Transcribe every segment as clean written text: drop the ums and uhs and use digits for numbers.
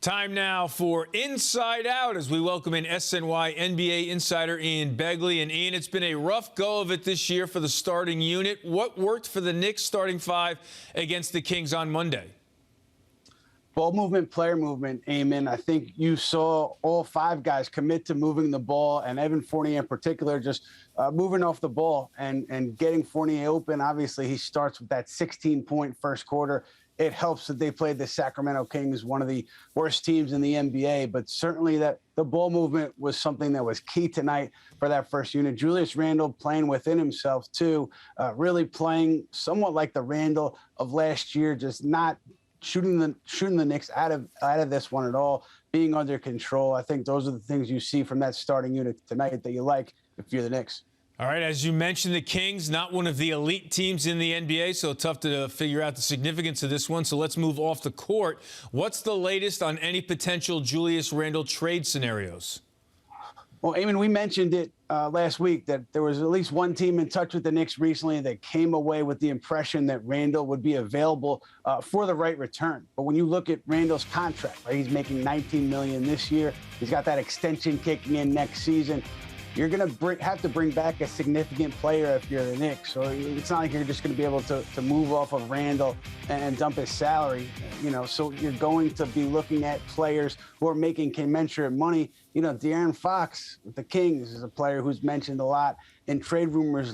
Time now for Inside Out as we welcome in SNY NBA insider Eamon Begley. And Ian, it's been a rough go of it this year for the starting unit. What worked for the Knicks starting five against the Kings on Monday? Ball movement, player movement, Eamon. I think you saw all five guys commit to moving the ball, and Evan Fournier in particular just moving off the ball and getting Fournier open. Obviously, he starts with that 16-point first quarter. It helps that they played the Sacramento Kings, one of the worst teams in the NBA, but certainly that the ball movement was something that was key tonight for that first unit. Julius Randle playing within himself, too, really playing somewhat like the Randle of last year, just not shooting the Knicks out of this one at all, being under control. I think those are the things you see from that starting unit tonight that you like if you're the Knicks. All right, as you mentioned, the Kings, not one of the elite teams in the NBA, so tough to figure out the significance of this one. So let's move off the court. What's the latest on any potential Julius Randle trade scenarios? Well, Eamon, we mentioned it last week that there was at least one team in touch with the Knicks recently that came away with the impression that Randle would be available for the right return. But when you look at Randle's contract, right, he's making $19 million this year. He's got that extension kicking in next season. You're going to have to bring back a significant player if you're the Knicks. So it's not like you're just going to be able to move off of Randle and dump his salary. So you're going to be looking at players who are making commensurate money. De'Aaron Fox with the Kings is a player who's mentioned a lot in trade rumors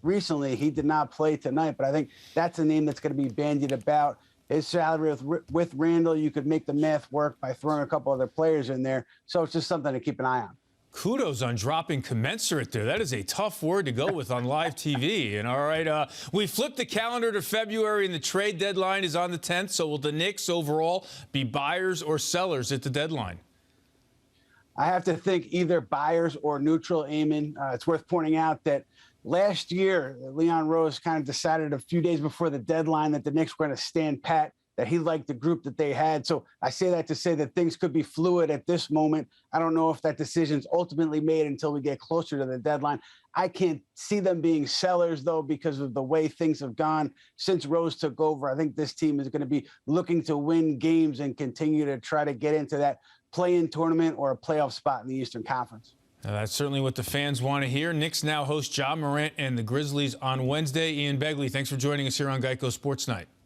recently. He did not play tonight, but I think that's a name that's going to be bandied about. His salary with Randle, you could make the math work by throwing a couple other players in there. So it's just something to keep an eye on. Kudos on dropping commensurate there. That is a tough word to go with on live TV. And all right, we flipped the calendar to February, and the trade deadline is on the 10th. So will the Knicks overall be buyers or sellers at the deadline? I have to think either buyers or neutral, Eamon. It's worth pointing out that last year, Leon Rose kind of decided a few days before the deadline that the Knicks were going to stand pat, that he liked the group that they had. So I say that to say that things could be fluid at this moment. I don't know if that decision's ultimately made until we get closer to the deadline. I can't see them being sellers, though, because of the way things have gone since Rose took over. I think this team is going to be looking to win games and continue to try to get into that play-in tournament or a playoff spot in the Eastern Conference. Now, that's certainly what the fans want to hear. Knicks now host Ja Morant and the Grizzlies on Wednesday. Eamon Begley, thanks for joining us here on Geico Sports Night.